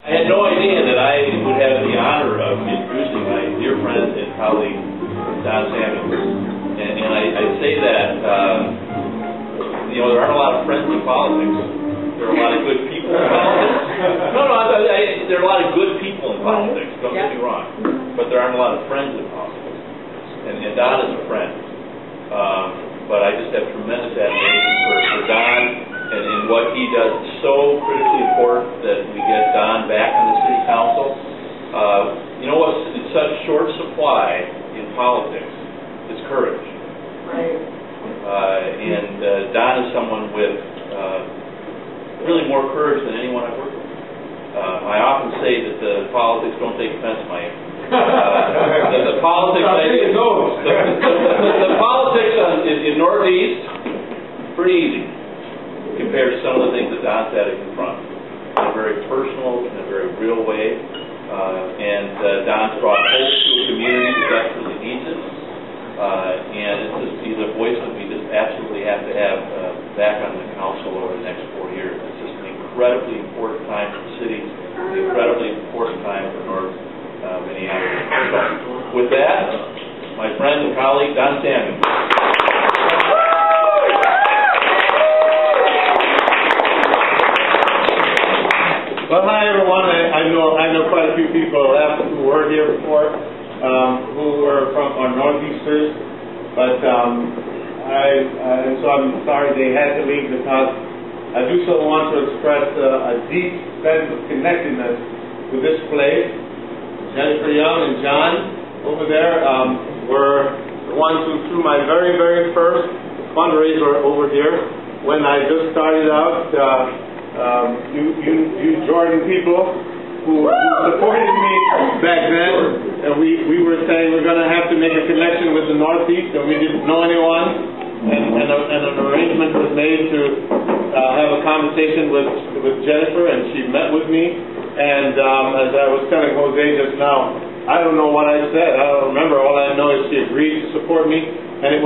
I had no idea that I would have the honor of introducing my dear friend and colleague, Don Samuels. And I say that, you know, there aren't a lot of friends in politics. There are a lot of good people in politics. There are a lot of good people in politics, don't get me wrong. But there aren't a lot of friends in politics. And Don is a friend. But I just have tremendous admiration for Don and what he does. It's so critically important that we get Don back on the city council. You know what's in such short supply in politics? It's courage. Right. And Don is someone with really more courage than anyone I've worked with. I often say that the politics don't take offense, Mike. The politics in Northeast, pretty easy compared to some of the things that Don's had to confront in a very personal, in a very real way. Don's brought hope to a community that desperately needs it. And he's a voice that we just absolutely have to have back on the council over the next 4 years. It's just an incredibly important time for the city, an incredibly important time for North Minneapolis. So, with that, my friend and colleague, Don Samuels. Well, hi everyone. I know quite a few people who were here before, who were from our Northeasters, but so I'm sorry they had to leave, because I do so want to express a deep sense of connectedness with this place. Jennifer Young and John over there were the ones who threw my very, very first fundraiser over here when I just started out. You Jordan people who supported me back then, and we were saying we're going to have to make a connection with the Northeast, and we didn't know anyone, and an arrangement was made to have a conversation with Jennifer, and she met with me, and as I was telling Jose just now, I don't know what I said. I don't remember. All I know is she agreed to support me, and it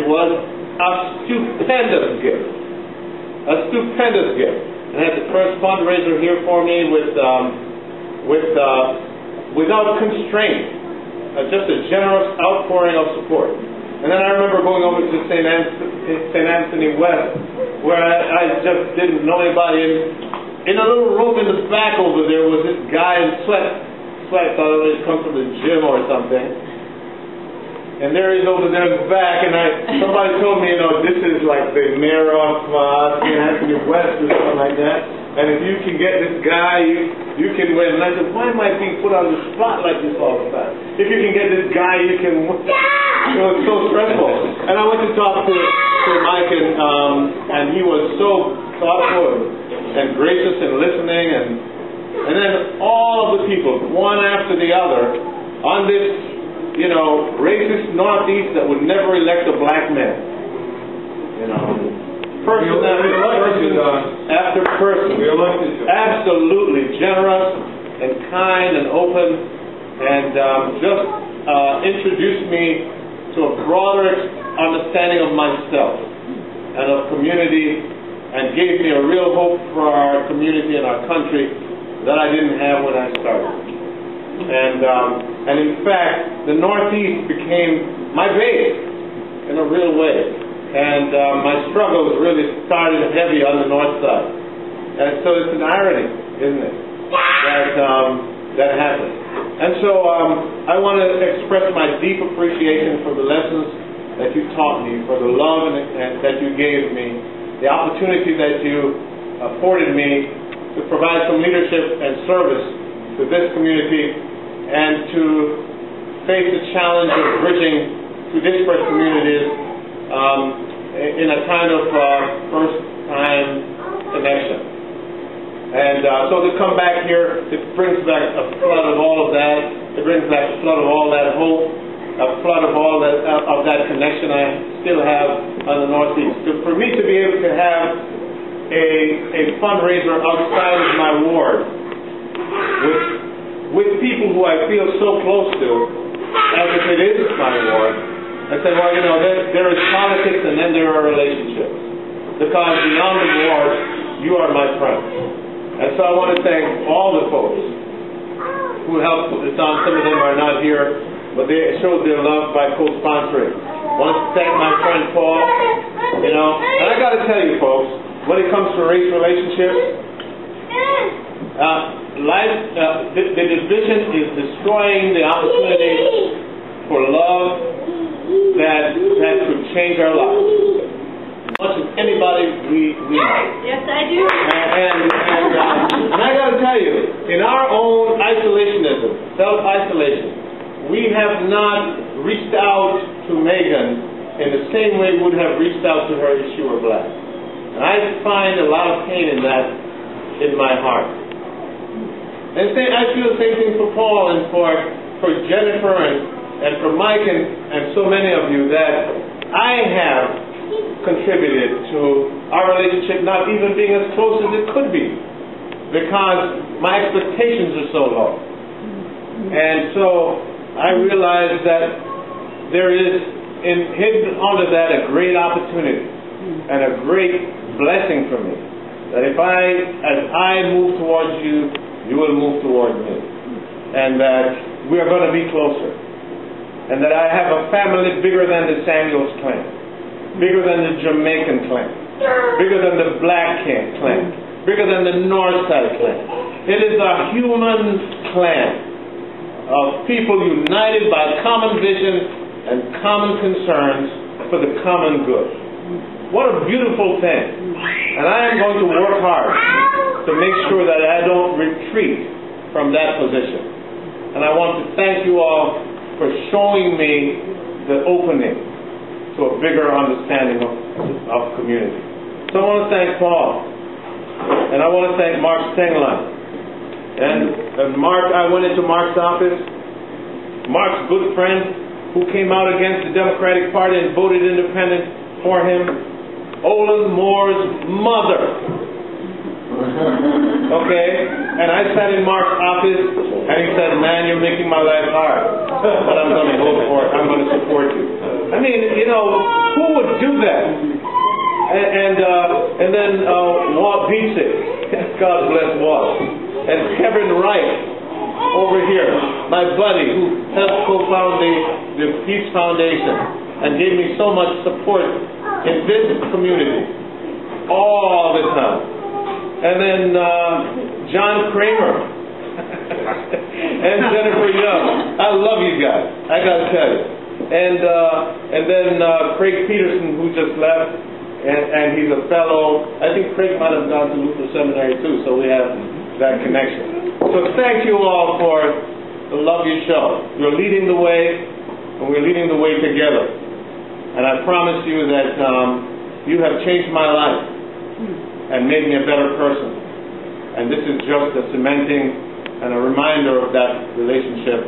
was a stupendous gift. A stupendous gift. And had the first fundraiser here for me without constraint, just a generous outpouring of support. And then I remember going over to St. Anthony West, where I just didn't know anybody. In a little room in the back over there was this guy in sweat. Thought he'd come from the gym or something. And there he is over there in the back, and somebody told me, you know, this is like the mayor of St. Anthony West or something like that. And if you can get this guy, you can win. And I said, why am I being put on the spot like this all the time? If you can get this guy, you can win. You know, it's so stressful. And I went to talk to Mike, and he was so thoughtful and gracious and listening. And then all of the people, one after the other, on this, you know, racist Northeast that would never elect a black man. You know, person after person. Absolutely generous and kind and open, and just introduced me to a broader understanding of myself and of community, and gave me a real hope for our community and our country that I didn't have when I started. And in fact, the Northeast became my base in a real way. And my struggles really started heavy on the north side. And so it's an irony, isn't it, that happened. And so I want to express my deep appreciation for the lessons that you taught me, for the love that you gave me, the opportunity that you afforded me to provide some leadership and service to this community, and to face the challenge of bridging two disparate communities in a kind of first-time connection. And so to come back here, it brings back a flood of all of that. It brings back a flood of all that hope, a flood of all that of that connection I still have on the Northeast. So for me to be able to have a fundraiser outside of my ward with people who I feel so close to, as if it is my ward, I say, well, you know, there is politics and then there are relationships. Because beyond the ward, you are my friends. And so I want to thank all the folks who helped put this on. Some of them are not here, but they showed their love by co-sponsoring. I want to thank my friend Paul, and I got to tell you folks, when it comes to race relationships, the division is destroying the opportunity for love that could change our lives. As much as anybody we know. Yes, I do. And I got to tell you, in our own isolationism, self-isolation, we have not reached out to Megan in the same way we would have reached out to her if she were black. And I find a lot of pain in that in my heart. And I feel the same thing for Paul and for Jennifer and for Mike and so many of you, that I have contributed to our relationship not even being as close as it could be, because my expectations are so low. And so I realize that there is hidden under that a great opportunity and a great blessing for me, that as I move towards you, you will move towards me, and that we are going to be closer, and that I have a family bigger than the Samuels clan, bigger than the Jamaican clan, bigger than the Black clan, bigger than the Northside clan. It is a human clan of people united by common vision and common concerns for the common good. What a beautiful thing. And I am going to work hard to make sure that I don't retreat from that position. And I want to thank you all for showing me the opening to a bigger understanding of community. So I want to thank Paul. And I want to thank Mark Stenglein. And Mark, I went into Mark's office. Mark's good friend who came out against the Democratic Party and voted independent for him, Olin Moore's mother. Okay? And I sat in Mark's office and he said, "Man, you're making my life hard. But I'm going to vote for it. I'm going to support you." I mean, who would do that? And then Walt Beatsick, God bless Walt, and Kevin Wright over here, my buddy who helped co-found the Peace Foundation and gave me so much support in this community all the time. And then John Kramer and Jennifer Young. I love you guys, I gotta tell you. And then Craig Peterson, who just left, and he's a fellow. I think Craig might have gone to Luther Seminary too, so we have that connection. So thank you all for the love you show. You're leading the way, and we're leading the way together. And I promise you that you have changed my life and made me a better person. And this is just a cementing and a reminder of that relationship.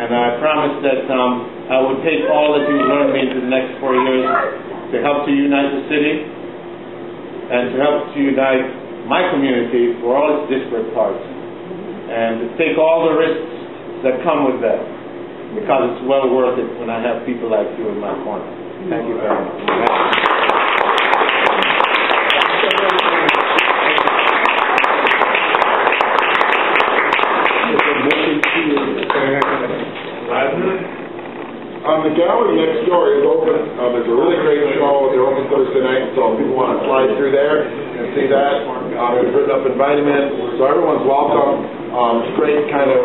And I promise that I will take all that you've learned me into the next 4 years to help to unite the city and to help to unite my community for all its disparate parts, and to take all the risks that come with that, because it's well worth it when I have people like you in my corner. Thank you very much. The gallery next door is open. There's a really great show. They're open Thursday night, so if people want to slide through there and see that. It's written up in Vitamin, so everyone's welcome. It's great kind of